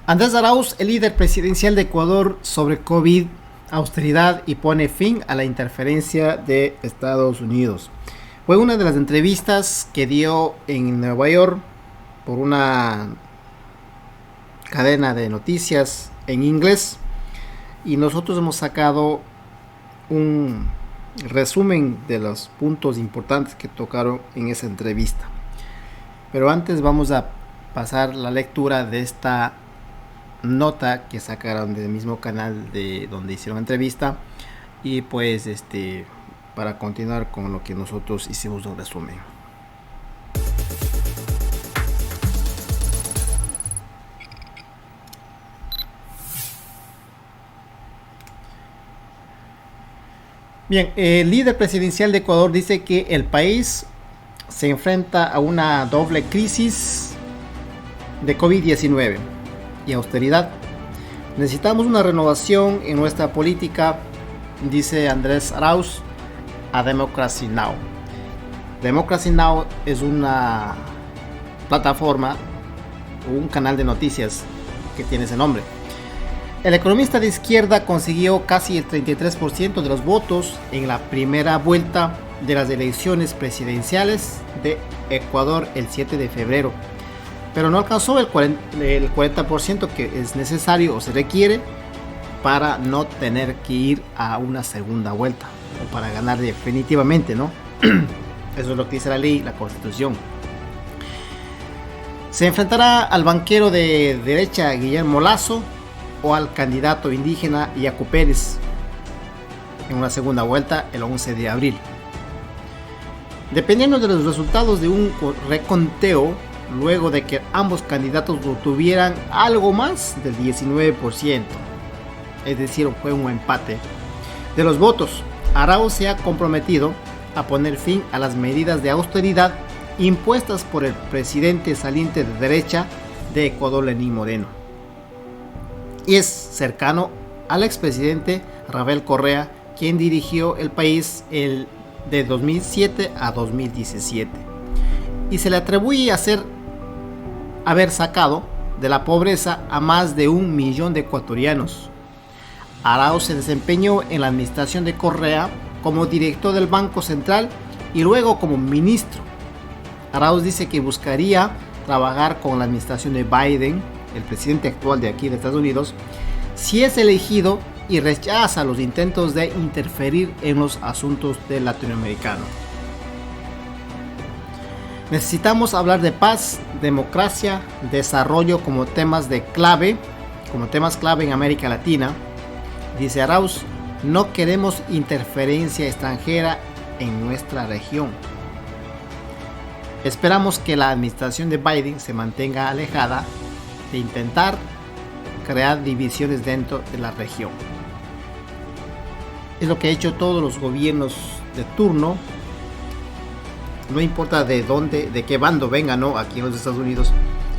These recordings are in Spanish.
Andrés Arauz, el líder presidencial de Ecuador sobre COVID, austeridad y pone fin a la interferencia de Estados Unidos. Fue una de las entrevistas que dio en Nueva York por una cadena de noticias en inglés y nosotros hemos sacado un resumen de los puntos importantes que tocaron en esa entrevista. Pero antes vamos a pasar la lectura de esta nota que sacaron del mismo canal de donde hicieron la entrevista y pues para continuar con lo que nosotros hicimos un resumen. Bien, el líder presidencial de Ecuador dice que el país se enfrenta a una doble crisis de COVID-19 y austeridad. Necesitamos una renovación en nuestra política, dice Andrés Arauz a Democracy Now! Democracy Now! Es una plataforma o un canal de noticias que tiene ese nombre. El economista de izquierda consiguió casi el 33% de los votos en la primera vuelta de las elecciones presidenciales de Ecuador el 7 de febrero, pero no alcanzó el 40% que es necesario o se requiere para no tener que ir a una segunda vuelta o para ganar definitivamente, ¿no? Eso es lo que dice la ley, la Constitución. Se enfrentará al banquero de derecha Guillermo Lasso o al candidato indígena Yacu Pérez en una segunda vuelta el 11 de abril. Dependiendo de los resultados de un reconteo, luego de que ambos candidatos obtuvieran algo más del 19%, es decir, fue un empate de los votos, Arauz se ha comprometido a poner fin a las medidas de austeridad impuestas por el presidente saliente de derecha de Ecuador, Lenín Moreno, y es cercano al expresidente Rafael Correa, quien dirigió el país de 2007 a 2017, y se le atribuye haber sacado de la pobreza a más de 1 millón de ecuatorianos. Arauz se desempeñó en la administración de Correa como director del Banco Central y luego como ministro. Arauz dice que buscaría trabajar con la administración de Biden, el presidente actual de aquí de Estados Unidos, si es elegido, y rechaza los intentos de interferir en los asuntos del latinoamericano. Necesitamos hablar de paz, democracia, desarrollo como temas clave en América Latina, dice Arauz. No queremos interferencia extranjera en nuestra región. Esperamos que la administración de Biden se mantenga alejada de intentar crear divisiones dentro de la región. Es lo que han hecho todos los gobiernos de turno, no importa de dónde, de qué bando vengan, ¿no? Aquí en los Estados Unidos,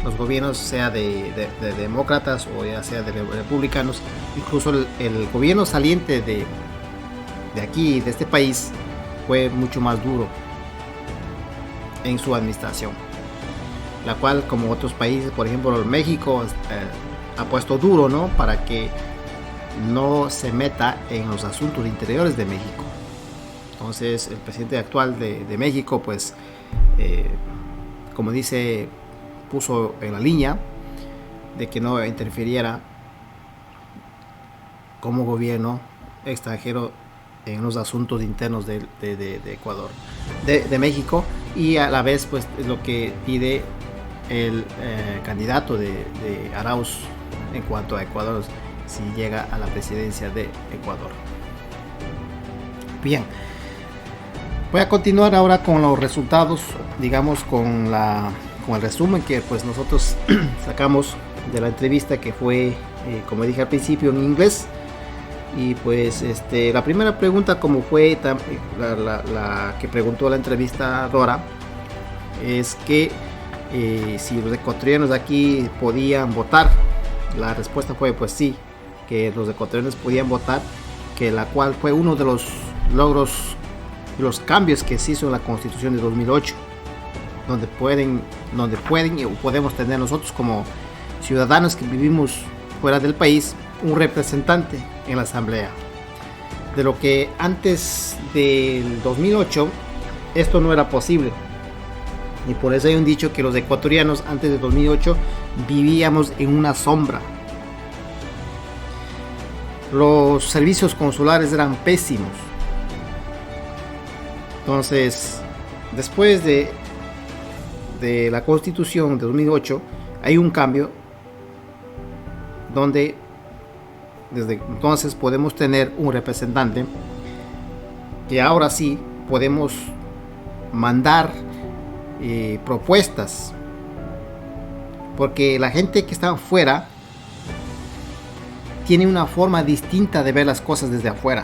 los gobiernos, sea de demócratas o ya sea de republicanos, incluso el gobierno saliente de aquí, de este país, fue mucho más duro en su administración, la cual, como otros países, por ejemplo México, ha puesto duro, ¿no? Para que no se meta en los asuntos interiores de México. Entonces el presidente actual de México, pues como dice, puso en la línea de que no interfiriera como gobierno extranjero en los asuntos internos de Ecuador, de México, y a la vez pues es lo que pide el candidato de Arauz en cuanto a Ecuador si llega a la presidencia de Ecuador. Bien, voy a continuar ahora con los resultados, digamos con el resumen que pues nosotros sacamos de la entrevista, que fue como dije al principio, en inglés. Y pues la primera pregunta, como fue la que preguntó la entrevistadora, es que si los ecuatorianos aquí podían votar. La respuesta fue pues sí, que los ecuatorianos podían votar, que la cual fue uno de los logros, los cambios que se hizo en la Constitución de 2008, donde pueden y podemos tener nosotros como ciudadanos que vivimos fuera del país un representante en la asamblea. De lo que antes del 2008 esto no era posible. Y por eso hay un dicho que los ecuatorianos antes de 2008 vivíamos en una sombra. Los servicios consulares eran pésimos. Entonces, después de la Constitución de 2008, hay un cambio donde desde entonces podemos tener un representante que ahora sí podemos mandar propuestas, porque la gente que está afuera tiene una forma distinta de ver las cosas desde afuera,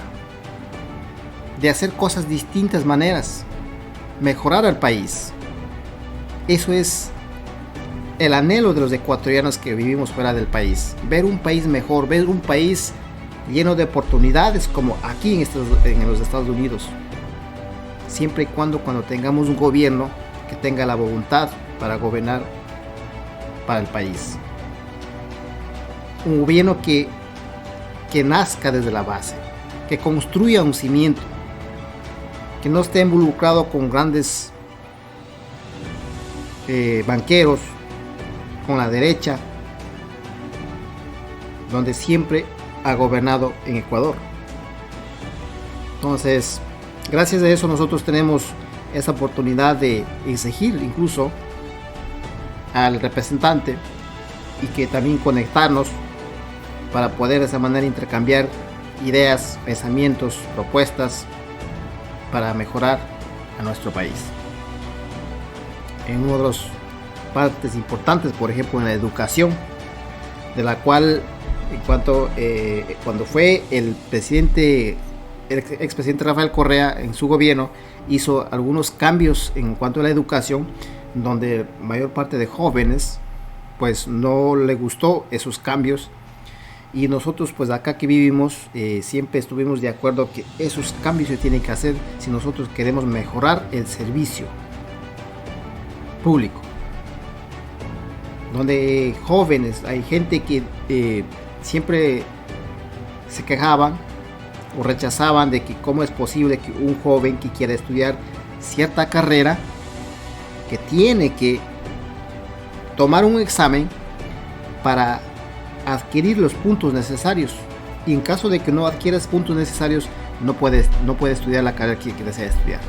de hacer cosas distintas maneras, mejorar al país. Eso es el anhelo de los ecuatorianos que vivimos fuera del país, ver un país mejor, ver un país lleno de oportunidades como aquí en los Estados Unidos, siempre y cuando tengamos un gobierno que tenga la voluntad para gobernar para el país, un gobierno que nazca desde la base, que construya un cimiento, que no esté involucrado con grandes banqueros, con la derecha, donde siempre ha gobernado en Ecuador. Entonces, gracias a eso nosotros tenemos esa oportunidad de exigir incluso al representante y que también conectarnos para poder de esa manera intercambiar ideas, pensamientos, propuestas para mejorar a nuestro país. En una de las partes importantes, por ejemplo, en la educación, de la cual cuando fue el expresidente Rafael Correa en su gobierno, hizo algunos cambios en cuanto a la educación, donde mayor parte de jóvenes pues no le gustó esos cambios, y nosotros pues acá que vivimos siempre estuvimos de acuerdo que esos cambios se tienen que hacer si nosotros queremos mejorar el servicio público, donde jóvenes, hay gente que siempre se quejaban o rechazaban de que cómo es posible que un joven que quiera estudiar cierta carrera, que tiene que tomar un examen para adquirir los puntos necesarios, y en caso de que no adquieras puntos necesarios no puede estudiar la carrera que desea estudiar.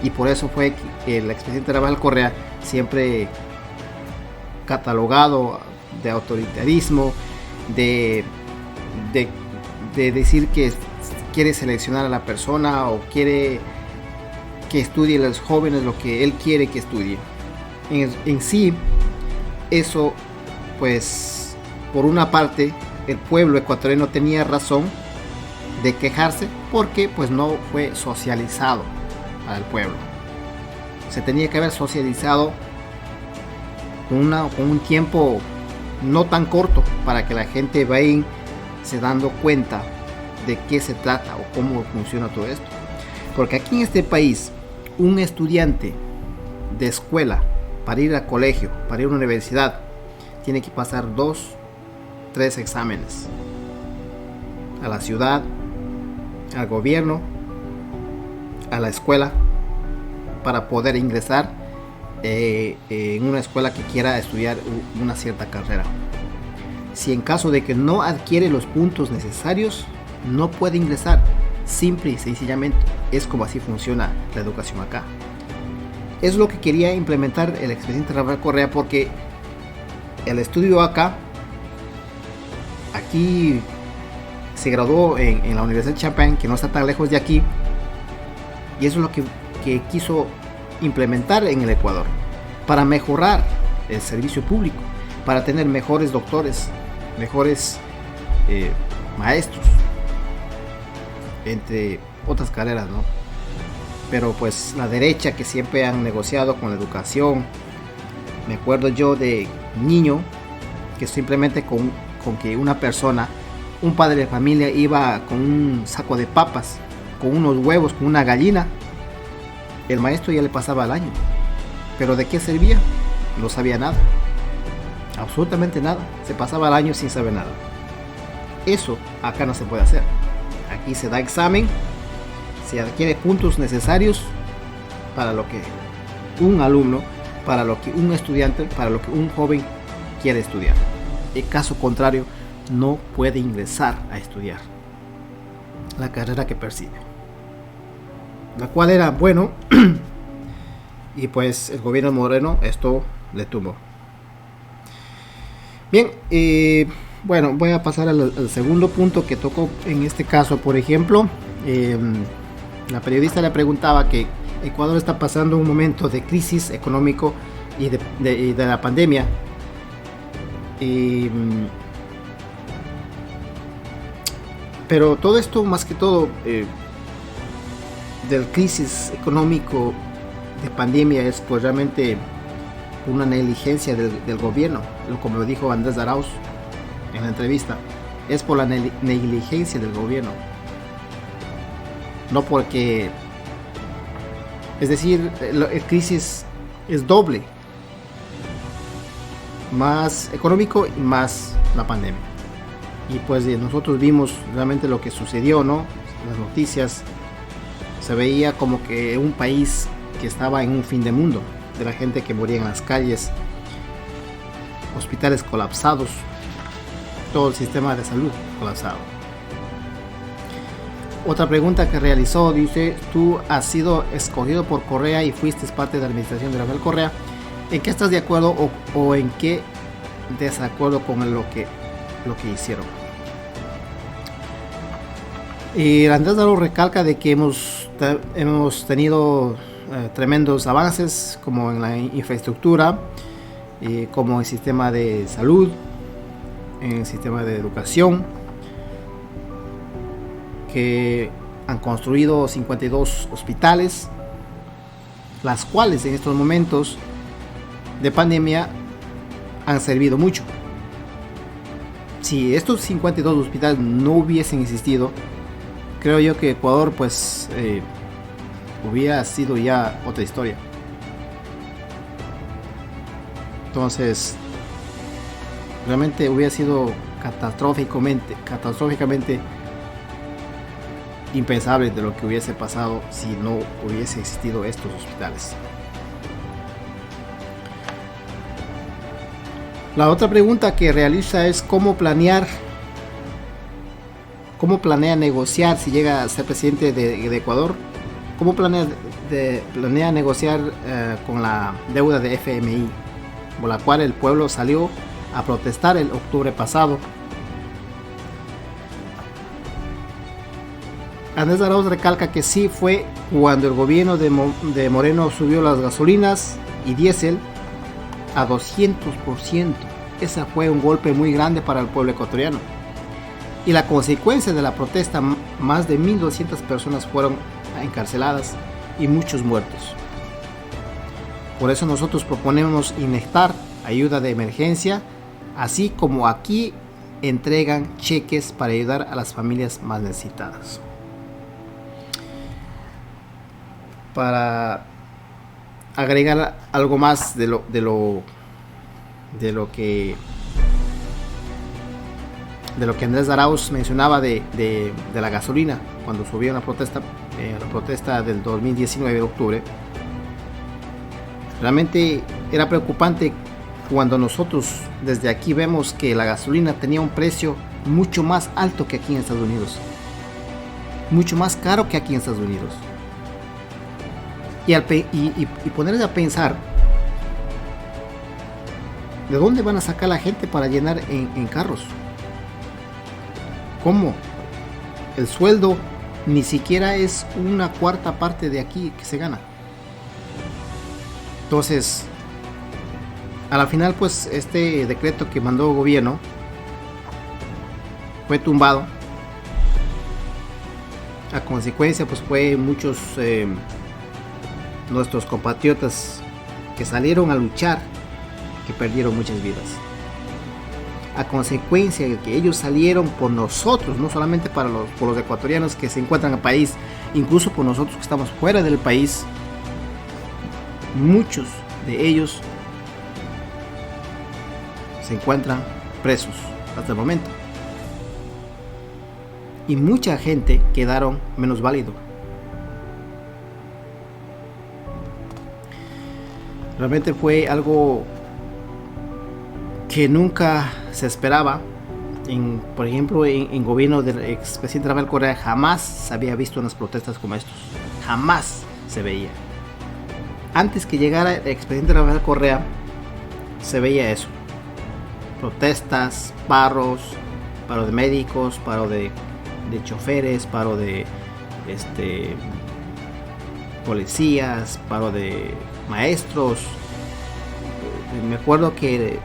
Y por eso fue que el expresidente Rafael Correa, siempre catalogado de autoritarismo, de decir que quiere seleccionar a la persona o quiere que estudie a los jóvenes lo que él quiere que estudie. En sí, eso pues por una parte el pueblo ecuatoriano tenía razón de quejarse, porque pues no fue socializado al pueblo. Se tenía que haber socializado con un tiempo no tan corto para que la gente vaya se dando cuenta de qué se trata o cómo funciona todo esto. Porque aquí en este país, un estudiante de escuela para ir al colegio, para ir a una universidad, tiene que pasar 2-3 exámenes a la ciudad, al gobierno, a la escuela, para poder ingresar en una escuela que quiera estudiar una cierta carrera. Si en caso de que no adquiere los puntos necesarios, no puede ingresar. Simple y sencillamente es como así funciona la educación acá. Es lo que quería implementar el expresidente Rafael Correa, porque el estudio aquí se graduó en la Universidad de Champaign, que no está tan lejos de aquí, y eso es lo que quiso implementar en el Ecuador, para mejorar el servicio público, para tener mejores doctores, mejores maestros, entre otras carreras, ¿no? Pero pues la derecha, que siempre han negociado con la educación. Me acuerdo yo de niño que simplemente con que una persona, un padre de familia, iba con un saco de papas, con unos huevos, con una gallina, el maestro ya le pasaba el año. ¿Pero de qué servía? No sabía nada. absolutamente nada, se pasaba el año sin saber nada. Eso acá no se puede hacer. Aquí se da examen, se adquiere puntos necesarios para lo que un alumno, para lo que un estudiante, para lo que un joven quiere estudiar. En caso contrario, no puede ingresar a estudiar la carrera que percibe, la cual era bueno, y pues el gobierno Moreno esto le tumbó. Bien, bueno, voy a pasar al segundo punto que tocó en este caso. Por ejemplo, la periodista le preguntaba que Ecuador está pasando un momento de crisis económico y de la pandemia. Pero todo esto, más que todo, del crisis económico de pandemia, es pues realmente una negligencia del gobierno, como lo dijo Andrés Arauz en la entrevista. Es por la negligencia del gobierno, no porque, es decir, el crisis es doble, más económico y más la pandemia. Y pues nosotros vimos realmente lo que sucedió, ¿no? Las noticias, se veía como que un país que estaba en un fin de mundo, de la gente que moría en las calles, hospitales colapsados, todo el sistema de salud colapsado. Otra pregunta que realizó, dice: tú has sido escogido por Correa y fuiste parte de la administración de Rafael Correa. ¿En qué estás de acuerdo o en qué desacuerdo con lo que hicieron? Y Andrés Arauz recalca de que hemos tenido tremendos avances, como en la infraestructura, como en el sistema de salud, en el sistema de educación, que han construido 52 hospitales, las cuales en estos momentos de pandemia han servido mucho. Si estos 52 hospitales no hubiesen existido, creo yo que Ecuador pues hubiera sido ya otra historia. Entonces realmente hubiera sido catastróficamente impensable de lo que hubiese pasado si no hubiese existido estos hospitales. La otra pregunta que realiza es cómo planea negociar si llega a ser presidente de Ecuador. ¿Cómo planea negociar con la deuda de FMI, por la cual el pueblo salió a protestar el octubre pasado? Andrés Arauz recalca que sí fue cuando el gobierno de Moreno subió las gasolinas y diésel a 200%. Ese fue un golpe muy grande para el pueblo ecuatoriano. Y la consecuencia de la protesta, más de 1.200 personas fueron encarceladas y muchos muertos. Por eso nosotros proponemos inyectar ayuda de emergencia, así como aquí entregan cheques para ayudar a las familias más necesitadas. Para agregar algo más de lo que Andrés Arauz mencionaba de la gasolina cuando subió la protesta del 2019 de octubre. Realmente era preocupante cuando nosotros desde aquí vemos que la gasolina tenía un precio mucho más alto que aquí en Estados Unidos, mucho más caro que aquí en Estados Unidos. Y ponerse a pensar, ¿de dónde van a sacar la gente para llenar en carros? ¿Cómo? El sueldo ni siquiera es una cuarta parte de aquí que se gana. Entonces, a la final, pues este decreto que mandó el gobierno fue tumbado. A consecuencia, pues fue muchos nuestros compatriotas que salieron a luchar, que perdieron muchas vidas. A consecuencia de que ellos salieron por nosotros, no solamente por los ecuatorianos que se encuentran en el país, incluso por nosotros que estamos fuera del país, muchos de ellos se se encuentran presos hasta el momento. Y mucha gente quedaron menos válido. Realmente fue algo que nunca se esperaba. Por ejemplo, en gobierno del expresidente Rafael Correa jamás se había visto unas protestas como estos. Jamás se veía. Antes que llegara el expresidente Rafael Correa, se veía eso. Protestas, paro de médicos, paro de choferes, paro de policías, paro de maestros. Me acuerdo que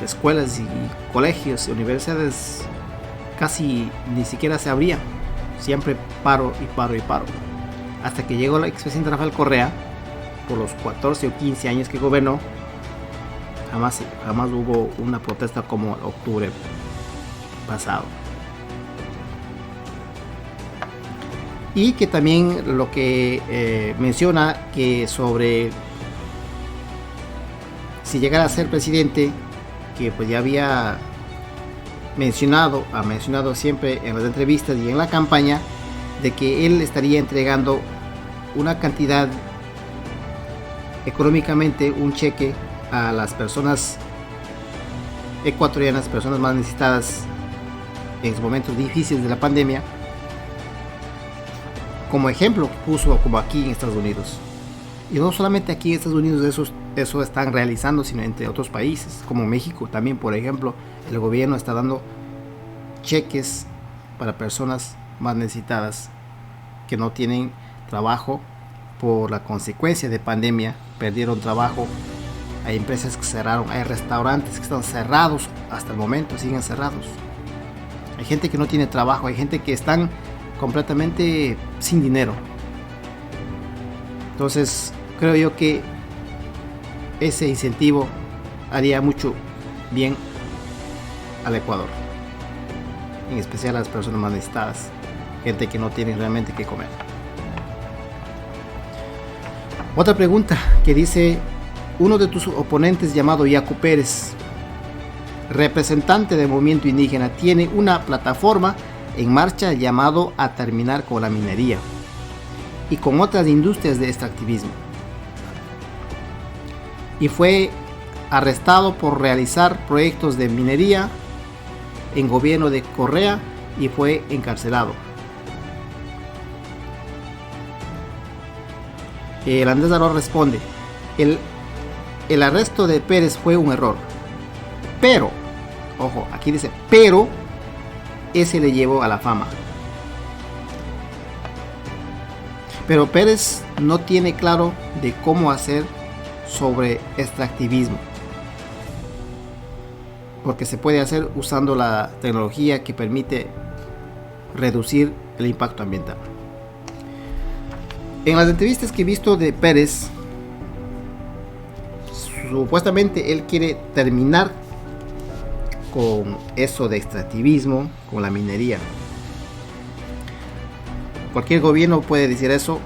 escuelas y colegios y universidades casi ni siquiera se abrían. Siempre paro. Hasta que llegó el expresidente Rafael Correa, por los 14 o 15 años que gobernó, jamás hubo una protesta como octubre pasado. Y que también lo que menciona que sobre si llegara a ser presidente, que pues ya había ha mencionado siempre en las entrevistas y en la campaña, de que él estaría entregando una cantidad económicamente, un cheque a las personas ecuatorianas, personas más necesitadas en los momentos difíciles de la pandemia, como ejemplo puso como aquí en Estados Unidos. Y no solamente aquí en Estados Unidos eso están realizando, sino entre otros países, como México también, por ejemplo, el gobierno está dando cheques para personas más necesitadas que no tienen trabajo por la consecuencia de pandemia, perdieron trabajo. Hay empresas que cerraron, hay restaurantes que están cerrados hasta el momento, siguen cerrados. Hay gente que no tiene trabajo, hay gente que están completamente sin dinero. Entonces creo yo que ese incentivo haría mucho bien al Ecuador, en especial a las personas más necesitadas, gente que no tiene realmente qué comer. Otra pregunta que dice: uno de tus oponentes, llamado Yacu Pérez, representante del movimiento indígena, tiene una plataforma en marcha llamado a terminar con la minería y con otras industrias de extractivismo, y fue arrestado por realizar proyectos de minería en gobierno de Correa y fue encarcelado. El Andrés Arauz responde: el arresto de Pérez fue un error, pero, ojo, aquí dice pero, ese le llevó a la fama. Pero Pérez no tiene claro de cómo hacer sobre extractivismo, porque se puede hacer usando la tecnología que permite reducir el impacto ambiental. En las entrevistas que he visto de Pérez, supuestamente él quiere terminar con eso de extractivismo, con la minería. Cualquier gobierno puede decir eso.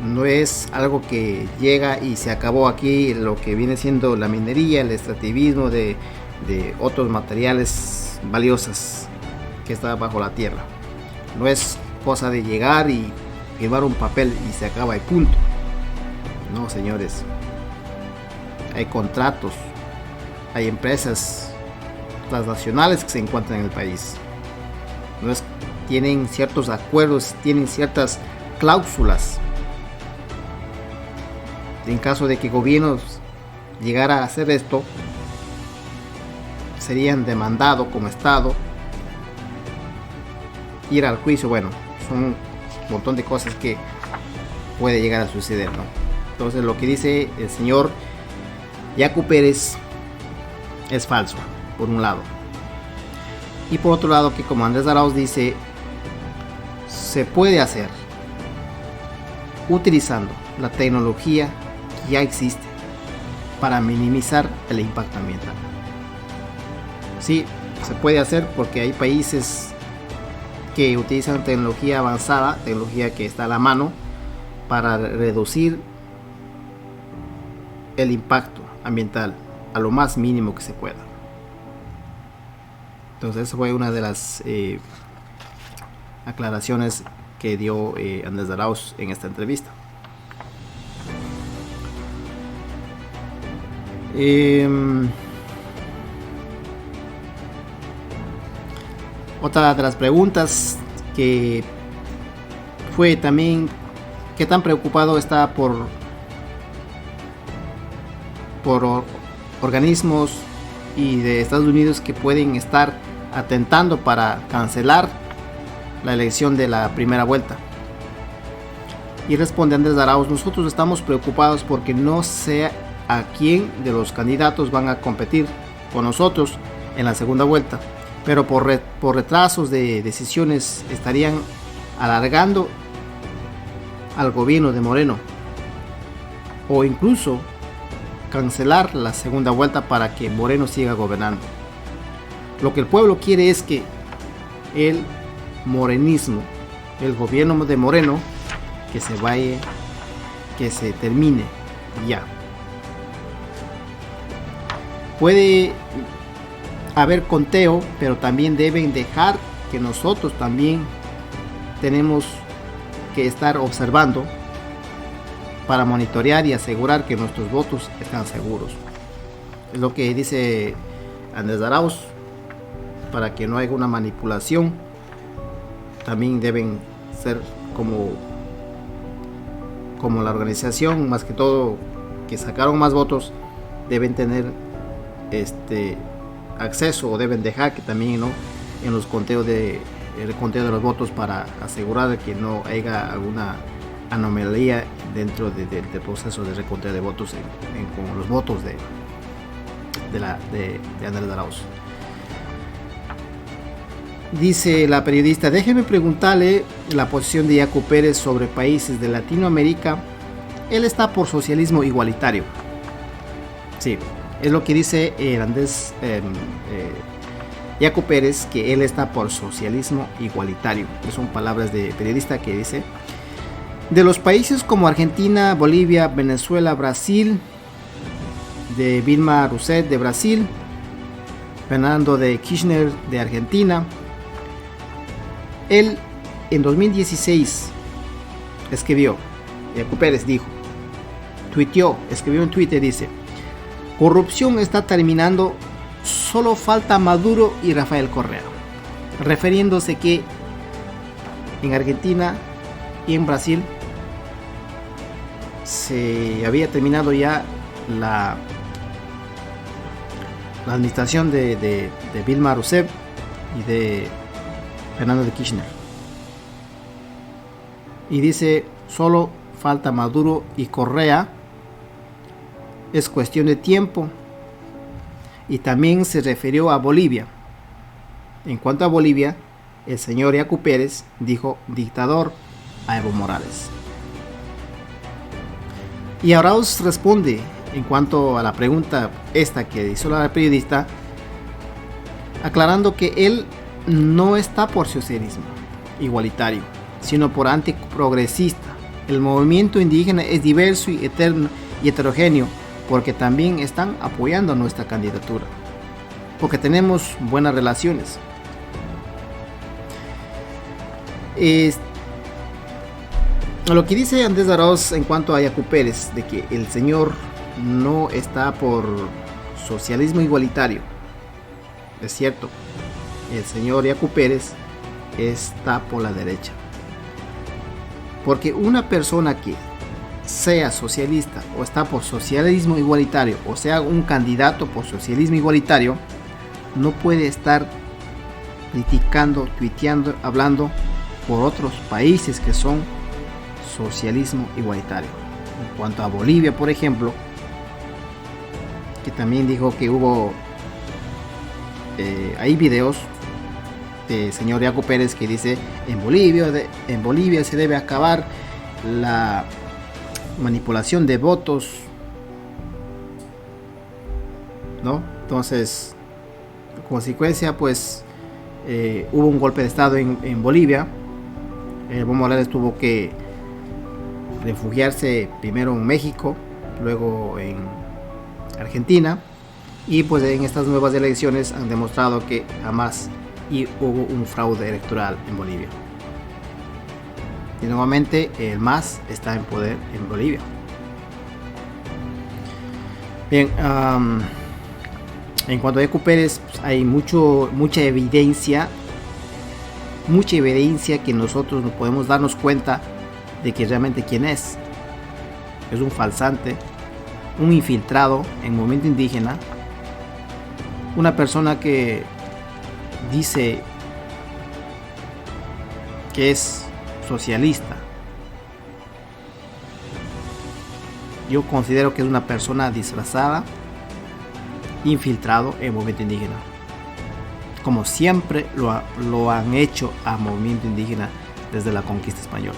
No es algo que llega y se acabó aquí lo que viene siendo la minería, el extractivismo de otros materiales valiosos que está bajo la tierra. No es cosa de llegar y firmar un papel y se acaba y punto. No, señores. Hay contratos, hay empresas transnacionales que se encuentran en el país. Tienen ciertos acuerdos, tienen ciertas cláusulas. En caso de que gobiernos llegara a hacer esto, serían demandados como Estado, ir al juicio. Bueno, son un montón de cosas que puede llegar a suceder, ¿no? Entonces lo que dice el señor Yacu Pérez es falso, por un lado. Y por otro lado, que como Andrés Arauz dice, se puede hacer utilizando la tecnología que ya existe para minimizar el impacto ambiental. Sí, se puede hacer porque hay países que utilizan tecnología avanzada, tecnología que está a la mano para reducir el impacto ambiental a lo más mínimo que se pueda. Entonces esa fue una de las aclaraciones que dio Andrés Arauz en esta entrevista. Otra de las preguntas que fue también qué tan preocupado está por organismos y de Estados Unidos que pueden estar atentando para cancelar la elección de la primera vuelta. Y responde Andrés Arauz: nosotros estamos preocupados porque no sé a quién de los candidatos van a competir con nosotros en la segunda vuelta, pero por retrasos de decisiones estarían alargando al gobierno de Moreno, o incluso cancelar la segunda vuelta para que Moreno siga gobernando. Lo que el pueblo quiere es que el morenismo, el gobierno de Moreno, que se vaya, que se termine ya. Puede haber conteo, pero también deben dejar que nosotros también tenemos que estar observando para monitorear y asegurar que nuestros votos están seguros. Es lo que dice Andrés Arauz. Para que no haya una manipulación, también deben ser como la organización, más que todo, que sacaron más votos, deben tener acceso, o deben dejar que también, ¿no?, en los conteos el conteo de los votos, para asegurar que no haya alguna anomalía dentro del proceso de reconteo de votos con los votos de Andrés Arauz. Dice la periodista: déjeme preguntarle la posición de Yacu Pérez sobre países de Latinoamérica. Él está por socialismo igualitario. Sí, es lo que dice Andrés Yacu Pérez, que él está por socialismo igualitario. Son palabras de periodista que dice: de los países como Argentina, Bolivia, Venezuela, Brasil, de Dilma Rousseff de Brasil, Fernando de Kirchner de Argentina. Él en 2016 escribió, Yacu Pérez escribió en Twitter, dice: corrupción está terminando, solo falta Maduro y Rafael Correa, refiriéndose que en Argentina y en Brasil se había terminado ya la administración de Dilma Rousseff y de Fernando de Kirchner, y dice: solo falta Maduro y Correa, es cuestión de tiempo. Y también se refirió a Bolivia. En cuanto a Bolivia, el señor Yacu Pérez dijo dictador a Evo Morales. Y Arauz responde en cuanto a la pregunta esta que hizo la periodista, aclarando que él no está por socialismo igualitario, sino por antiprogresista. El movimiento indígena es diverso y heterogéneo, porque también están apoyando nuestra candidatura, porque tenemos buenas relaciones. Lo que dice Andrés Arauz en cuanto a Yacu Pérez, de que el señor no está por socialismo igualitario, es cierto. El señor Yacu Pérez está por la derecha, porque una persona que sea socialista o está por socialismo igualitario, o sea un candidato por socialismo igualitario, no puede estar criticando, tuiteando, hablando por otros países que son socialismo igualitario. En cuanto a Bolivia, por ejemplo, que también dijo que hubo hay videos de señor Yacu Pérez que dice: en Bolivia se debe acabar la manipulación de votos, ¿no? Entonces, consecuencia, pues hubo un golpe de estado en Bolivia. Evo Morales tuvo que refugiarse primero en México, luego en Argentina, Y pues en estas nuevas elecciones han demostrado que jamás hubo un fraude electoral en Bolivia. Y nuevamente el MAS está en poder en Bolivia. Bien, en cuanto a Eco Pérez, pues hay mucha evidencia que nosotros no podemos darnos cuenta de que realmente quién es. Es un falsante, un infiltrado en movimiento indígena, una persona que dice que es socialista. Yo considero que es una persona disfrazada, infiltrado en movimiento indígena, como siempre lo han hecho a movimiento indígena desde la conquista española.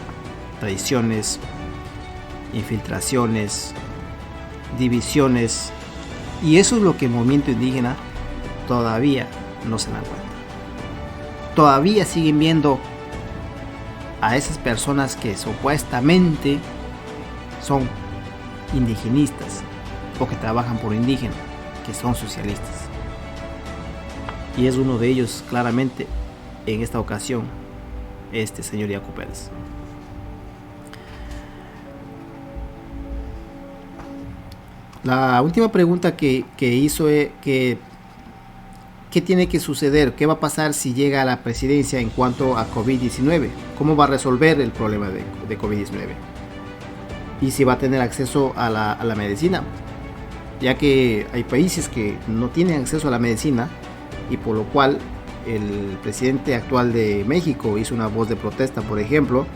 Traiciones, infiltraciones, divisiones, y eso es lo que el movimiento indígena todavía no se dan cuenta. Todavía siguen viendo a esas personas que supuestamente son indigenistas o que trabajan por indígenas, que son socialistas. Y es uno de ellos claramente en esta ocasión, este señor Yacu Pérez. La última pregunta que hizo es ¿qué tiene que suceder? ¿Qué va a pasar si llega a la presidencia en cuanto a COVID-19? ¿Cómo va a resolver el problema de COVID-19? Y si va a tener acceso a la medicina, ya que hay países que no tienen acceso a la medicina, y por lo cual el presidente actual de México hizo una voz de protesta, por ejemplo,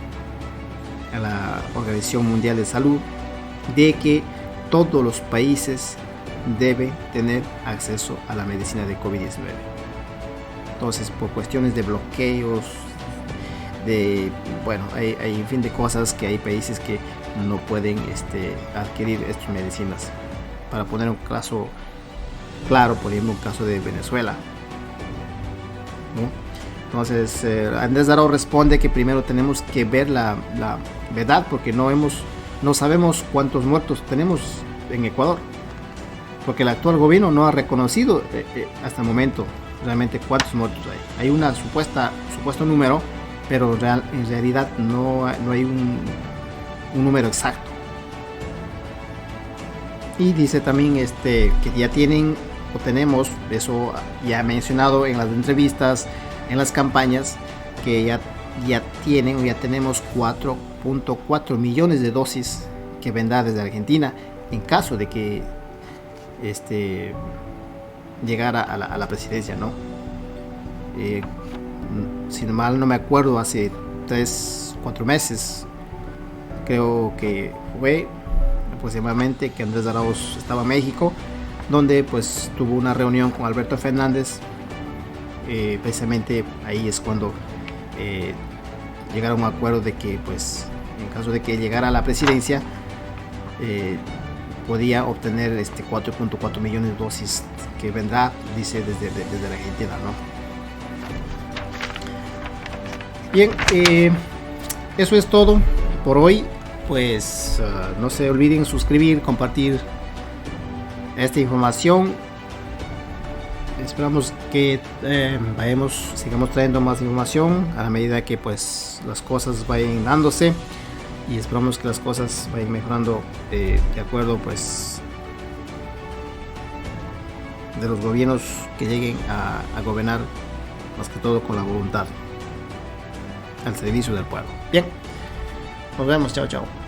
a la Organización Mundial de Salud, de que todos los países deben tener acceso a la medicina de COVID-19. Entonces, por cuestiones de bloqueos, hay un fin de cosas, que hay países que no pueden adquirir estas medicinas. Para poner un caso claro, por ejemplo, un caso de Venezuela, ¿no? Entonces, Andrés Arauz responde que primero tenemos que ver la verdad, porque no sabemos cuántos muertos tenemos en Ecuador, porque el actual gobierno no ha reconocido hasta el momento realmente cuántos muertos hay. Hay un supuesto número, pero en realidad no hay un número exacto. Y dice también que ya tienen o tenemos, eso ya mencionado en las entrevistas, en las campañas, que ya tenemos 4.4 millones de dosis que vendrá desde Argentina en caso de que llegara a la presidencia, ¿no? Si mal no me acuerdo, hace 3-4 meses creo que fue aproximadamente que Andrés Arauz estaba en México, donde pues tuvo una reunión con Alberto Fernández. Precisamente ahí es cuando llegaron a un acuerdo de que pues en caso de que llegara a la presidencia podía obtener 4.4 millones de dosis que vendrá, dice, desde la Argentina, ¿no? Bien, eso es todo por hoy. Pues no se olviden suscribir, compartir esta información. Esperamos que sigamos trayendo más información a la medida que pues las cosas vayan dándose, y esperamos que las cosas vayan mejorando de acuerdo pues de los gobiernos que lleguen a gobernar, más que todo con la voluntad al servicio del pueblo. Bien, nos vemos, chao.